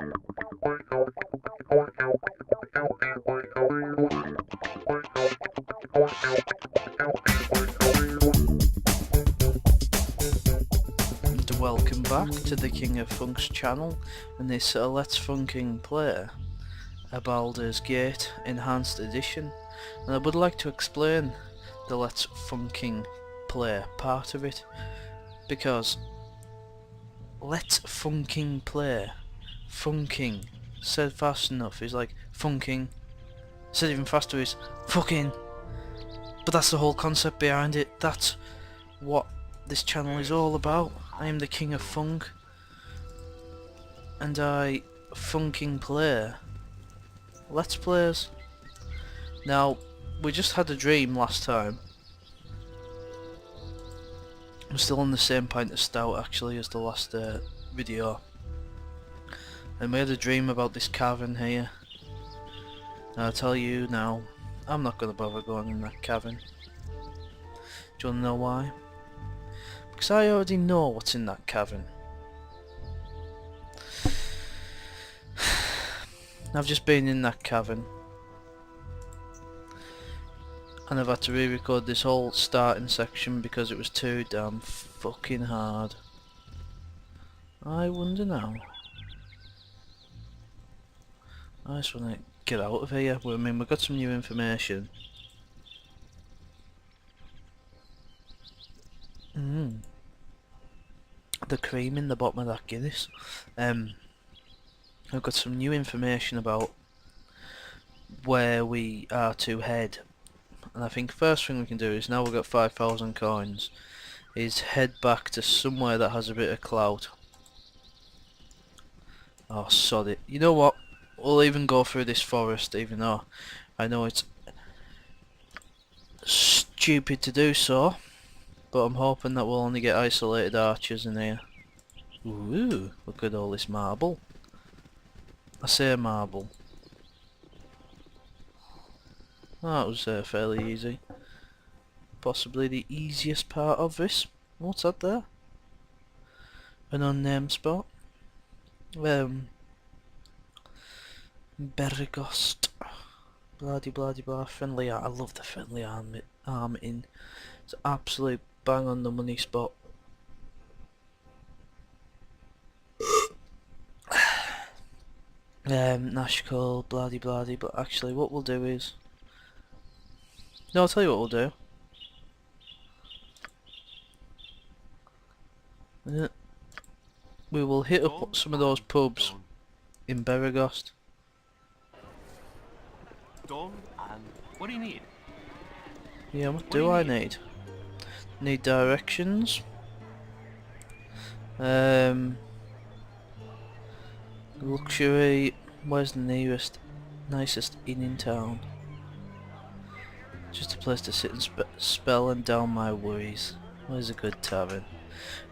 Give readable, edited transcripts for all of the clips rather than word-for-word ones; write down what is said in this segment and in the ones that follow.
And welcome back to the King of Funk's channel and this Let's Funking play a Baldur's Gate Enhanced Edition, and I would like to explain the Let's Funking play part of it, because Let's Funking play, funking, said fast enough is like funking, said even faster is fucking, but that's the whole concept behind it. That's what this channel is all about. I am the King of Funk, and I funking play Let's Plays. Now, we just had a dream last time. I'm still on the same pint of stout actually as the last video, and we had a dream about this cavern here. And I'll tell you now, I'm not going to bother going in that cavern. Do you want to know why? Because I already know what's in that cavern. I've just been in that cavern, and I've had to re-record this whole starting section because it was too damn fucking hard. I wonder now. I just want to get out of here. I mean, we've got some new information. The cream in the bottom of that Guinness. I've got some new information about where we are to head, and I think first thing we can do is, now we've got 5,000 coins, is head back to somewhere that has a bit of clout. Oh, sod it. You know what? We'll even go through this forest, even though I know it's stupid to do so, but I'm hoping that we'll only get isolated archers in here. Ooh, look at all this marble. I say marble. That was fairly easy. Possibly the easiest part of this. What's that there? An unnamed spot. Beregost. Bloody blah. Friendly I love the friendly arming. It's an absolute bang on the money spot. Nashcall, bloody, but actually what we'll do is... No, I'll tell you what we'll do. We will hit up some of those pubs in Beregost. What do you need? Yeah, what do I need? Need directions. Luxury. Where's the nearest, nicest inn in town? Just a place to sit and spell and down my worries. Where's a good tavern?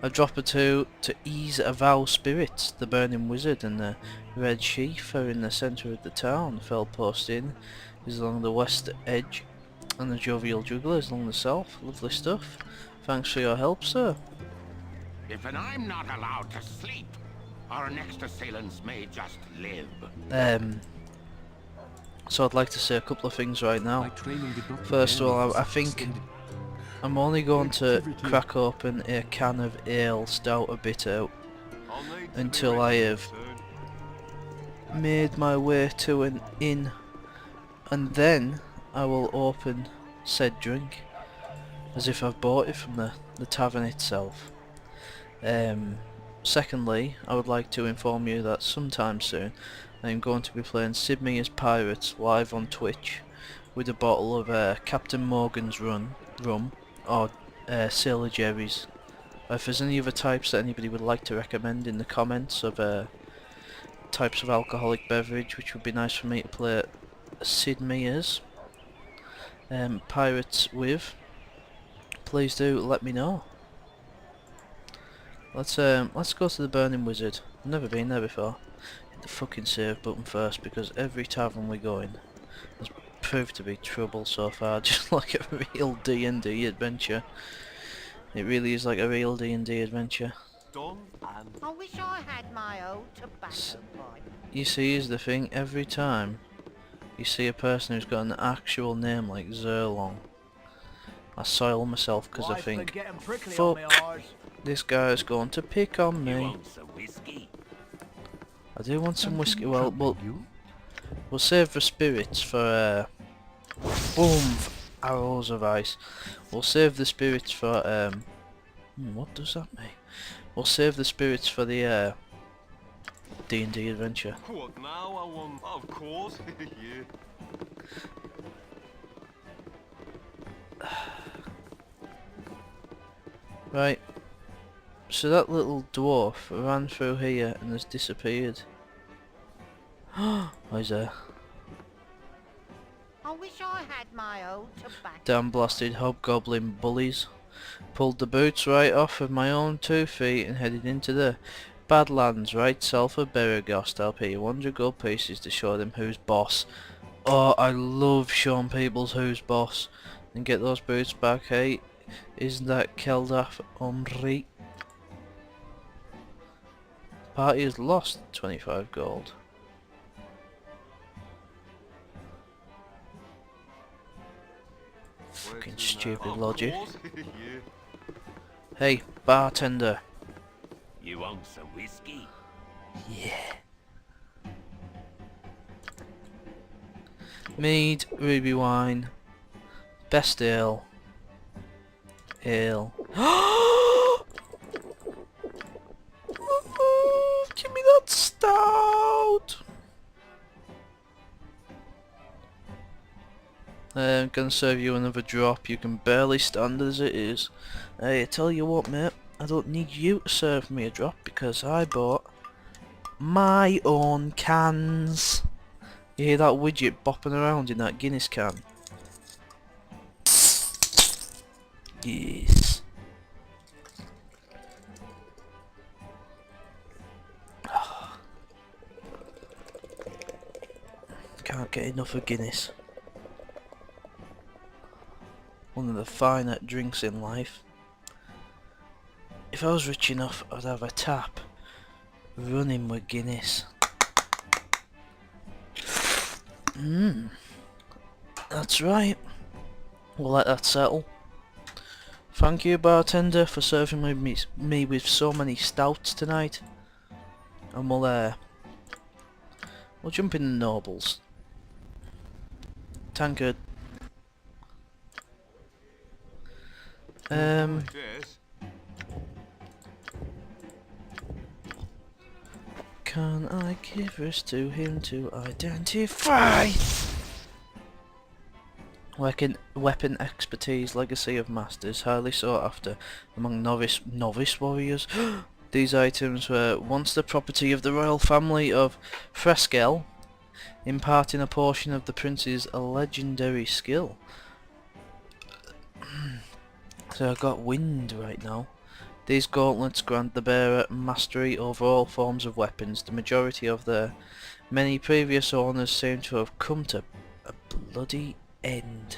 A drop or two to ease a vow spirits. The burning wizard and the red sheaf are in the centre of the town. Fell Post Inn is along the west edge, and the jovial juggler is along the south. Lovely stuff. Thanks for your help, sir. If I'm not allowed to sleep, our next assailants may just live. So I'd like to say a couple of things right now. First of all, I think I'm only going to crack open a can of ale, stout or bitter, until I have made my way to an inn, and then I will open said drink as if I've bought it from the tavern itself. Secondly, I would like to inform you that sometime soon I am going to be playing Sid Meier's Pirates live on Twitch with a bottle of Captain Morgan's rum or Sailor Jerry's. If there's any other types that anybody would like to recommend in the comments of types of alcoholic beverage which would be nice for me to play Sid Meier's Pirates with, please do let me know. Let's go to the Burning Wizard. I've never been there before. Hit the fucking save button first, because every tavern we go in has proved to be trouble so far, just like a real D&D adventure. It really is like a real D&D adventure. I wish I had my old tobacco pipe. you see is the thing, every time you see a person who's got an actual name like Zerlong, I soil myself because I think, fuck, this guy's going to pick on me. I do want some whiskey. Well, we'll save the spirits for, boom, arrows of ice. We'll save the spirits for, what does that mean? We'll save the spirits for the, D&D adventure. What now? I want, of course. Yeah. Right, so that little dwarf ran through here and has disappeared. Who's there? I wish I had my old tobacco. Damn blasted hobgoblin bullies. Pulled the boots right off of my own 2 feet and headed into the Badlands right south of Beregost. I'll pay you 100 gold pieces to show them who's boss. Oh, I love showing people who's boss. And get those boots back, hey? Isn't that Keldaf Omri? Party has lost 25 gold. Fucking stupid logic. Yeah. Hey, bartender. You want some whiskey? Yeah. Mead, ruby wine, best ale. Ale. Give me that stout. I'm gonna serve you another drop. You can barely stand as it is. Hey, I tell you what, mate. I don't need you to serve me a drop because I bought my own cans. You hear that widget bopping around in that Guinness can? Yes. Can't get enough of Guinness. One of the finer drinks in life. If I was rich enough, I'd have a tap running with Guinness. That's right. We'll let that settle. Thank you, bartender, for serving me with so many stouts tonight. And we'll jump in the nobles. Tankard. Yes. Can I give this to him to identify? Weapon expertise, legacy of masters, highly sought after among novice warriors. These items were once the property of the royal family of Freskel, imparting a portion of the prince's legendary skill. So I got wind right now. These gauntlets grant the bearer mastery over all forms of weapons. The majority of their many previous owners seem to have come to a bloody end.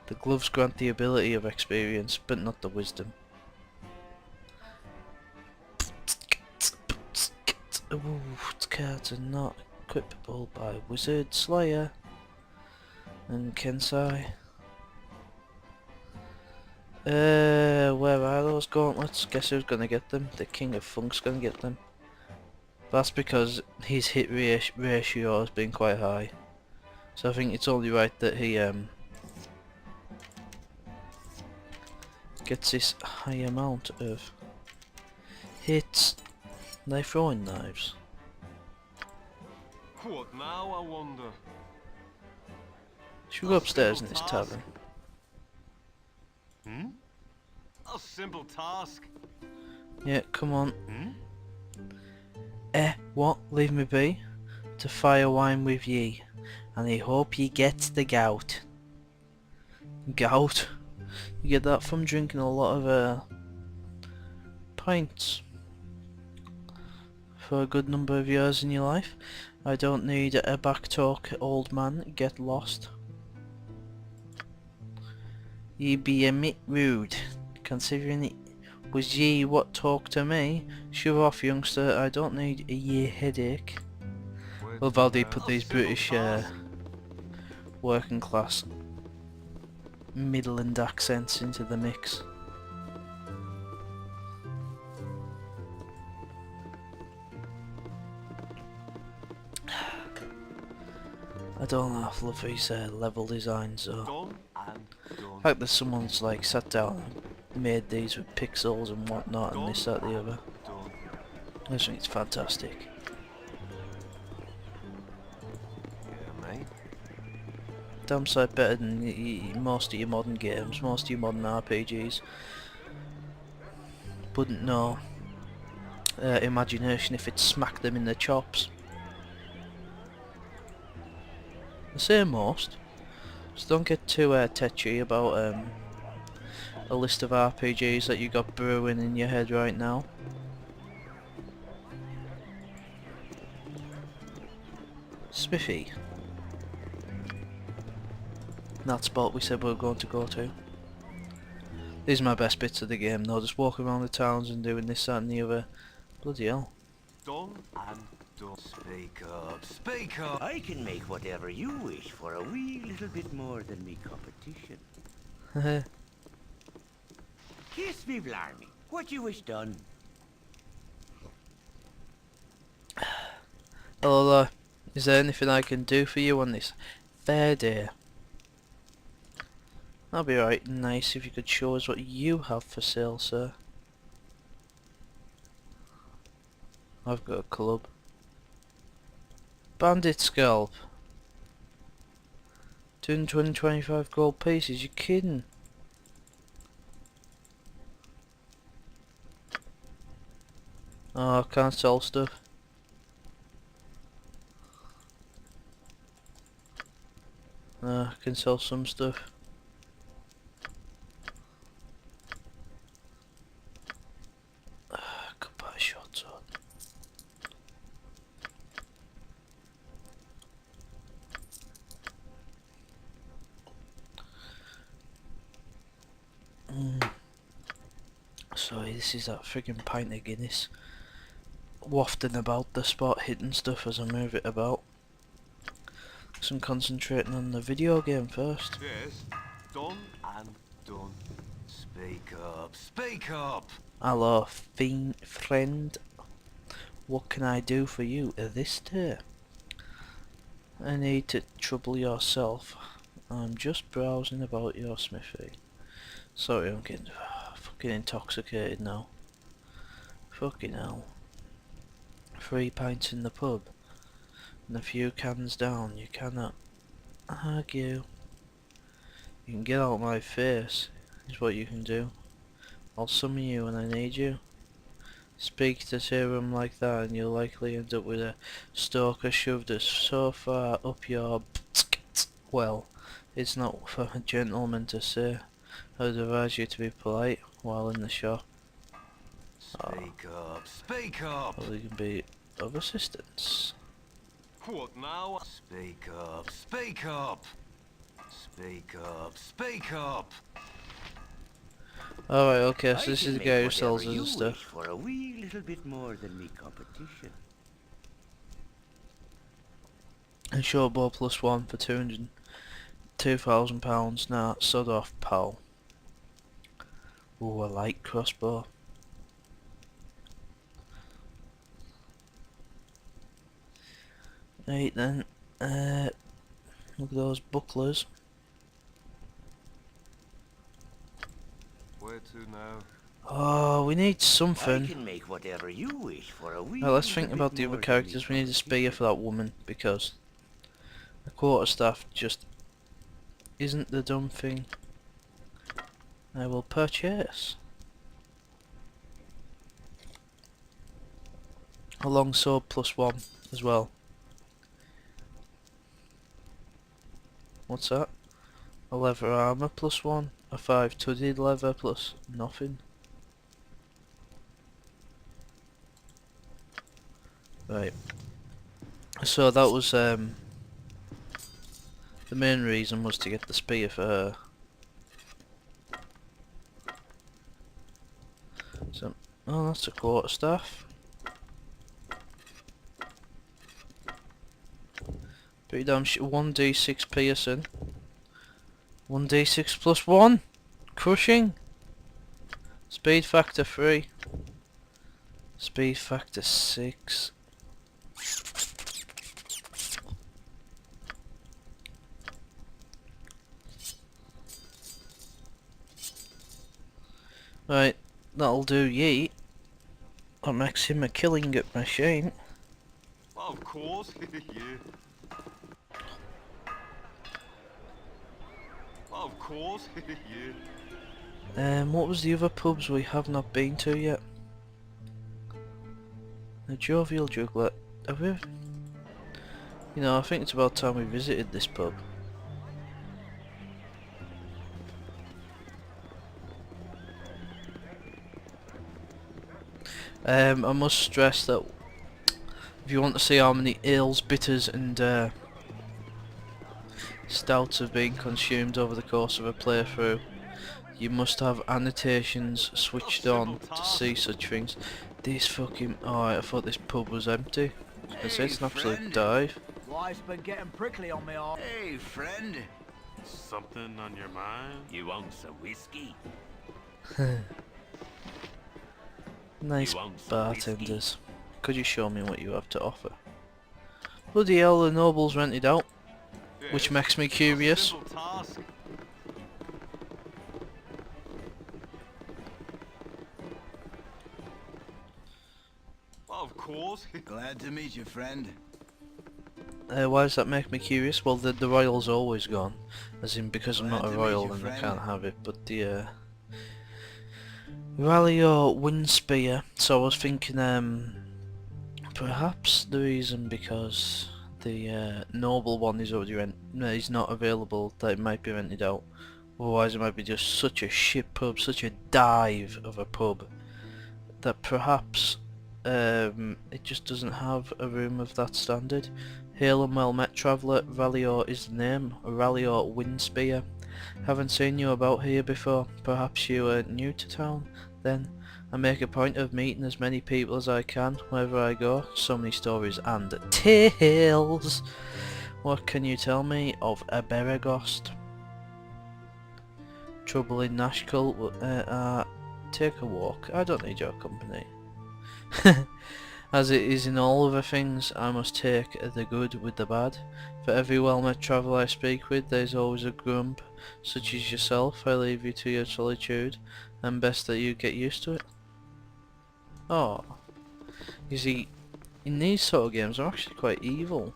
The gloves grant the ability of experience, but not the wisdom. Ooh, cards are not equipable by Wizard, Slayer, and Kensai. Where are those gauntlets? Guess who's gonna get them? The King of Funk's gonna get them. That's because his hit ratio has been quite high. So I think it's only right that he gets this high amount of hits. They throwing knives. What now, I wonder? Should we go upstairs in this tavern? Hmm? A simple task. Yeah, come on. Hmm? What? Leave me be? To fire wine with ye, and I hope ye get the gout. Gout? You get that from drinking a lot of pints for a good number of years in your life. I don't need a back talk, old man. Get lost. Ye be a bit rude, considering it was ye what talked to me. Shove off, youngster. I don't need a ye headache. Where Love to how they now? put A these simple British task. working class Midland accents into the mix. I don't half love these level designs though. Done and The done. fact that someone's like sat down and made these with pixels and whatnot and Done this, that, the and other. done. I just think it's fantastic. Yeah, mate. Damn sight better than most of your modern games, most of your modern RPGs. Wouldn't know imagination if it smacked them in the chops. I say most. So don't get too tetchy about a list of RPGs that you got brewing in your head right now. Smithy. That spot we said we were going to go to. These are my best bits of the game though, just walking around the towns and doing this, that and the other. Bloody hell. Done and done. Speak up. Speak up. I can make whatever you wish for a wee little bit more than me competition. Kiss me, blarney. What you wish done? Hello there. Is there anything I can do for you on this fair day? That'd be right nice if you could show us what you have for sale, sir. I've got a club. Bandit scalp. 225 gold pieces, you kidding? Oh, I can't sell stuff. I can sell some stuff. Could buy a short sword. Sorry, this is that friggin' pint of Guinness wafting about the spot, hitting stuff as I move it about. So I'm concentrating on the video game first. Yes. Done and done. Speak up. Speak up. Hello, friend. What can I do for you this day? I need to trouble yourself. I'm just browsing about your smithy. Sorry, I'm getting fucking intoxicated now. Fucking hell. 3 pints in the pub and a few cans down. You cannot argue. You can get out of my face, is what you can do. I'll summon you when I need you. Speak to Serum like that and you'll likely end up with a stalker shoved as so far up your well, it's not for a gentleman to say. I would advise you to be polite while in the shop. Speak up. Speak up. Or they can be of assistance. What now? Speak up. Speak up. Speak up. Speak up. Alright, okay, so I this can is the make guy who whatever sells us you the stuff. wish for a wee little bit more than me competition. And short bow +1 for £2,000. Nah, sod off, pal. Ooh, I like crossbow. Right then, look at those bucklers. Where to now? Oh, we need I something. can make whatever you wish for a wee Right, let's little think bit about the more other than me characters. We need a spear for that woman because the quarterstaff just isn't the dumb thing. I will purchase a long sword +1 as well. What's that? A leather armor +1, a 5-studded leather plus nothing. Right. So that was the main reason was to get the spear for her. So, oh, that's a quarterstaff. Pretty damn 1d6 piercing. 1d6 plus 1! Crushing! Speed factor 3. Speed factor 6. Right, that'll do yeet. That makes him a killing machine. Of course, yeah. Of course, yeah. What was the other pubs we have not been to yet? The Jovial Juggler. Have we? You know, I think it's about time we visited this pub. I must stress that if you want to see how many ales, bitters and stouts have been consumed over the course of a playthrough, you must have annotations switched on to see such things. This fucking... Alright, I thought this pub was empty. I was gonna say it's an absolute dive. Life's been getting prickly on me all. Hey, friend. Something on your mind? You want some whiskey? Nice You want some bartenders. Could you show me what you have to offer? Bloody hell, the noble's rented out. Which makes me curious. Simple task. Of course. Glad to meet you, friend. Why does that make me curious? Well, the royal's always gone. As in, because I'm not Glad a to meet royal you, and I friend. can't have it. But the Rallyo Windspear. So I was thinking, perhaps the reason because the noble one is already is not available, that it might be rented out. Otherwise, it might be just such a shit pub, such a dive of a pub, that perhaps it just doesn't have a room of that standard. Hail and well met traveller, Rallyo is the name, Rallyo Windspear. Haven't seen you about here before, perhaps you are new to town? Then I make a point of meeting as many people as I can wherever I go. So many stories and tales. What can you tell me of a Beregost? Trouble in Nashkel? Take a walk. I don't need your company. As it is in all other things, I must take the good with the bad. For every well-met traveller I speak with, there is always a grump. Such as yourself, I leave you to your solitude, and best that you get used to it. Oh, you see, in these sort of games, I'm actually quite evil.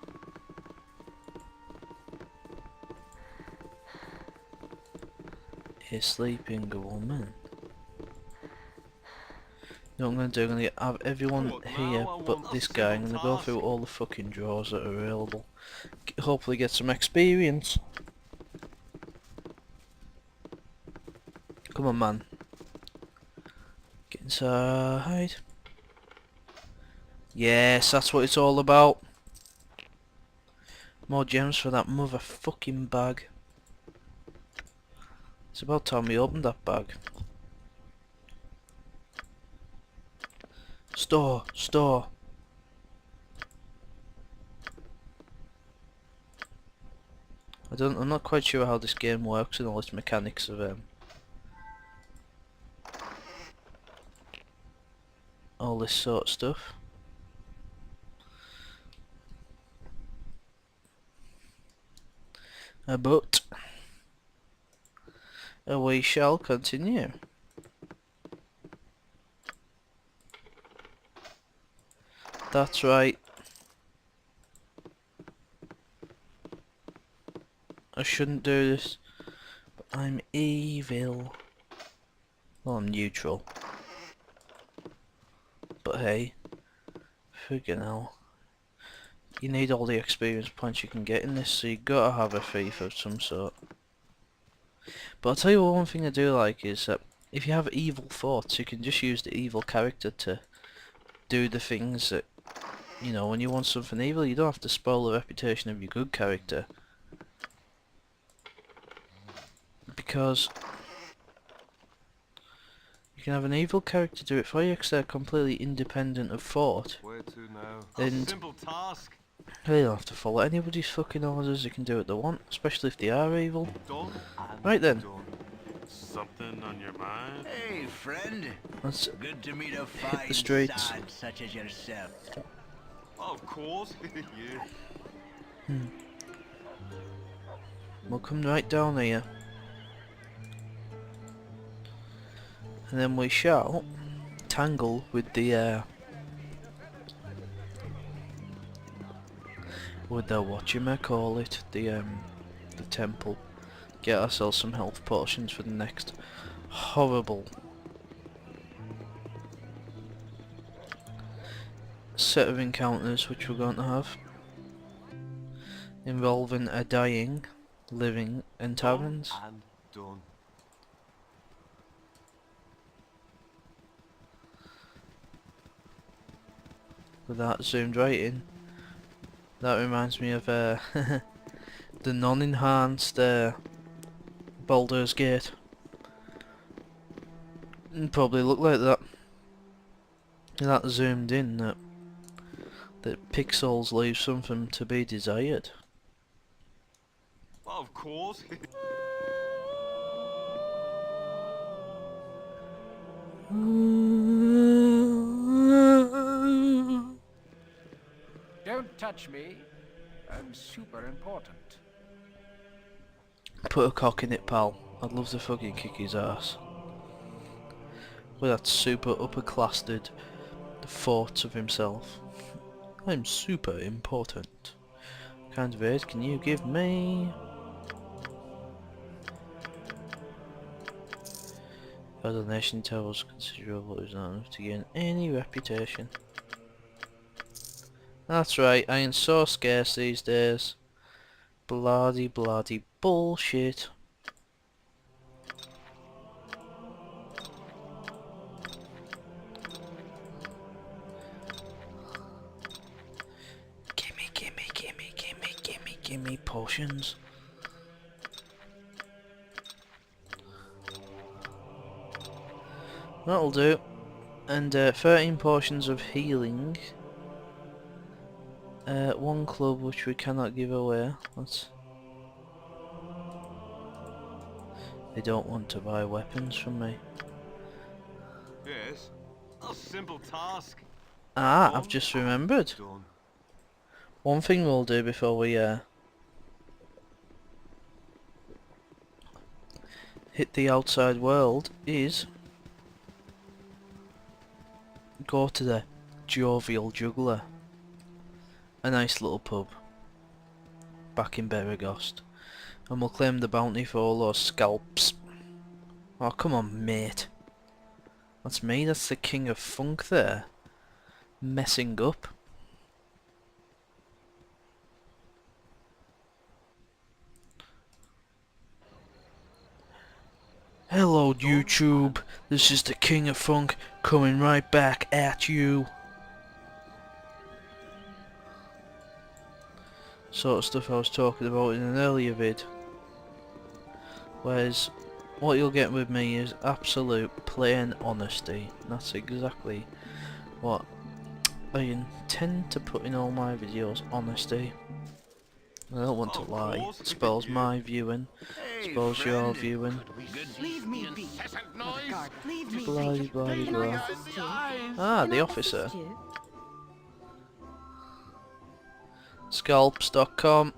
A sleeping woman. You know what I'm going to do? I'm going to have everyone here but this guy. I'm going to go through all the fucking drawers that are available. Hopefully get some experience. Come on, man. Get inside. Yes, that's what it's all about. More gems for that motherfucking bag. It's about time we opened that bag. Store. I'm not quite sure how this game works and all its mechanics of all this sort of stuff. But we shall continue. That's right. I shouldn't do this, but I'm evil. Well, I'm neutral. But hey, friggin' hell. You need all the experience points you can get in this, so you gotta have a thief of some sort. But I'll tell you one thing I do like is that if you have evil thoughts, you can just use the evil character to do the things that, you know, when you want something evil, you don't have to spoil the reputation of your good character. Because you can have an evil character do it for you because they're completely independent of thought. Where to now? And Simple task. They don't have to follow anybody's fucking orders, they can do what they want, especially if they are evil. Done and Right then. done. Something on your mind? Hey, friend. Let's Good to meet a hit fine the streets. sod such as yourself. Of course, yeah. We'll come right down here. And then we shall tangle with the whatchamacallit, the temple. Get ourselves some health potions for the next horrible set of encounters which we're going to have, involving a dying, living, and taverns. And done. With that zoomed right in. That reminds me of the non-enhanced Baldur's Gate. Probably look like that. That zoomed in, that pixels leave something to be desired. Of course. Don't touch me. I'm super important. Put a cock in it, pal. I'd love to fucking kick his ass. With that super upper-classed thoughts of himself. I'm super important. What kind of aid can you give me? Your donation totals considerable, is not enough to gain any reputation. That's right, iron's so scarce these days. Bloody bullshit. Gimme potions. That'll do. And 13 potions of healing. One club which we cannot give away. They don't want to buy weapons from me. Yes. A simple task. Ah, I've just remembered. Done. One thing we'll do before we hit the outside world is go to the Jovial Juggler. A nice little pub back in Beregost, and we'll claim the bounty for all those scalps. Oh come on mate, that's me, that's the king of funk there, messing up. Hello YouTube, this is the king of funk coming right back at you. Sort of stuff I was talking about in an earlier vid. Whereas what you'll get with me is absolute plain honesty. And that's exactly what I intend to put in all my videos, honesty. I don't want to lie, it spoils my viewing, spoils your viewing. Leave me be. Incessant noise. Guard, leave me Blah be. blah Can I blah. assist you? Ah, Can the I officer. assist you? Scalps.com.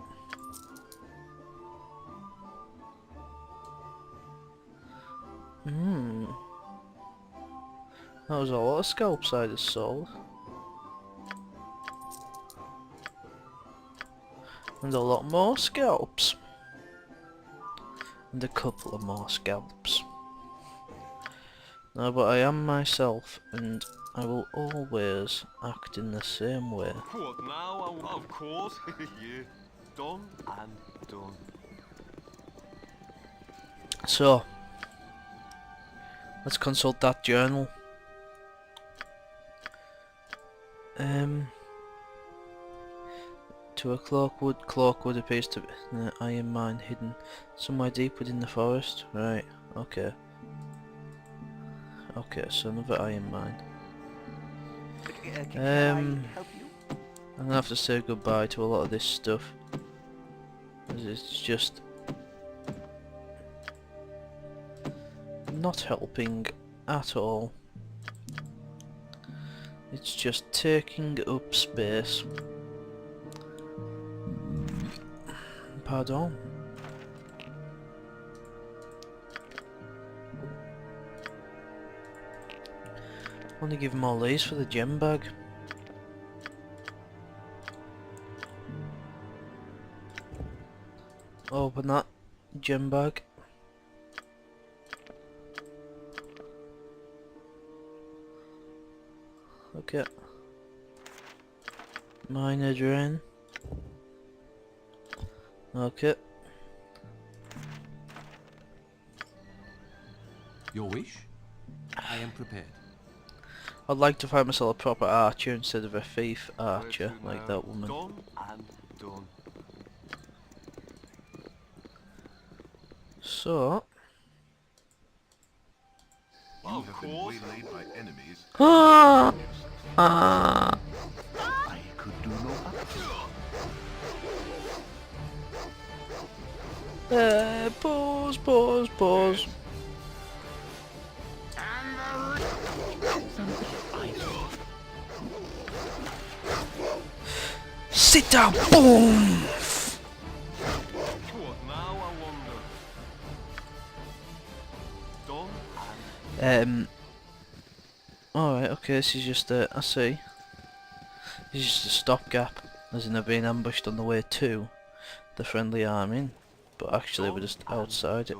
That was a lot of scalps I just sold. And a lot more scalps. And a couple of more scalps. No, but I am myself, and I will always act in the same way. What now? Of course, yeah. Done and done. So, let's consult that journal. 2 Cloakwood appears to be an iron mine hidden somewhere deep within the forest. Right, okay. Okay, so another iron mine. Can I help you? I'm gonna have to say goodbye to a lot of this stuff. 'Cause it's just not helping at all. It's just taking up space. Pardon. Want to give him all these for the gem bag. Open that gem bag. Okay. Minor drain. Okay. Your wish? I am prepared. I'd like to find myself a proper archer instead of a thief archer Where to like now? that woman. Done and done. So, Of course. By enemies. I could do no pause. Sit down, boom! What now, I wonder? Done and Alright, okay, this is just I see. This is just a stopgap, as in I've been ambushed on the way to the friendly army, but actually we're just outside it.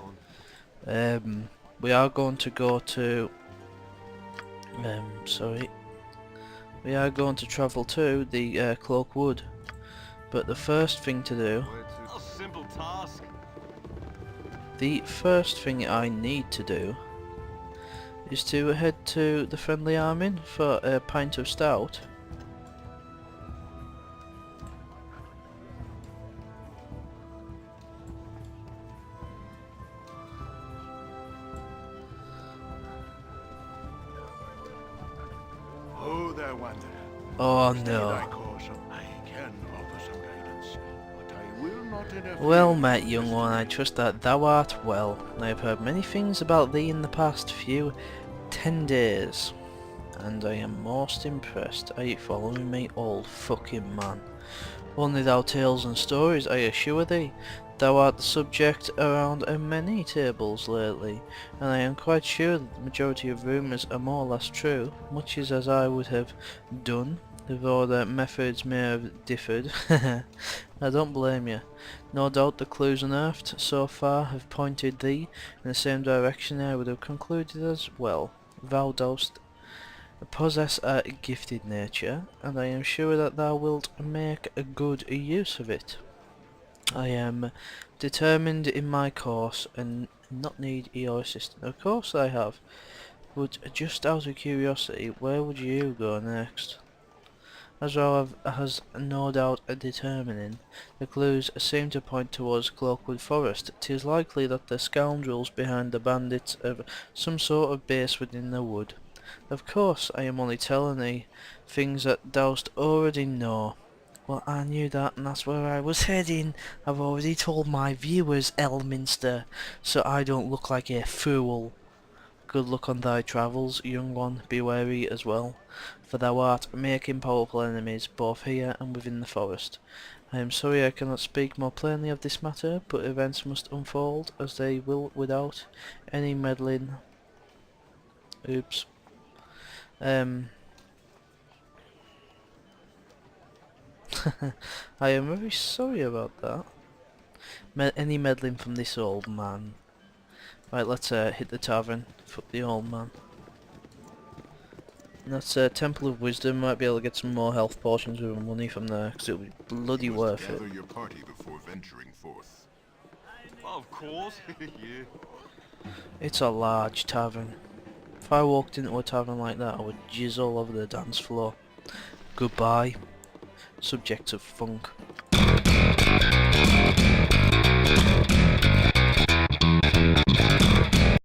done. We are going to go to, we are going to travel to the Cloak Wood, but the first thing to do, A simple task. the first thing I need to do is to head to the friendly army for a pint of stout. Oh, there, wanderer. Oh Stay no. thy course. I can offer some guidance, but I will not interfere. Well met, young one, I trust that thou art well. I have heard many things about thee in the past few 10 days, and I am most impressed. Are you following me, old fucking man? Only thou tales and stories, I assure thee. Thou art the subject around many tables lately, and I am quite sure that the majority of rumours are more or less true, much as I would have done, though the methods may have differed. I don't blame you. No doubt the clues unearthed so far have pointed thee in the same direction. I would have concluded as well. Thou dost possess a gifted nature, and I am sure that thou wilt make a good use of it. I am determined in my course and not need your assistance. Of course I have, but just out of curiosity, where would you go next? As thou has no doubt a determining, the clues seem to point towards Cloakwood Forest. 'Tis likely that the scoundrels behind the bandits have some sort of base within the wood. Of course, I am only telling thee things that thou'st already know. Well, I knew that, and that's where I was heading. I've already told my viewers, Elminster, so I don't look like a fool. Good luck on thy travels, young one. Be wary as well, for thou art making powerful enemies both here and within the forest. I am sorry I cannot speak more plainly of this matter, but events must unfold as they will without any meddling. Oops. I am very sorry about that. Any meddling from this old man. Right, let's hit the tavern. Fuck the old man. And that's Temple of Wisdom. Might be able to get some more health potions with money from there, because it'll be bloody You must worth it. gather your party before venturing forth. Of course. Yeah. It's a large tavern. If I walked into a tavern like that, I would jizz all over the dance floor. Goodbye, subjects of funk.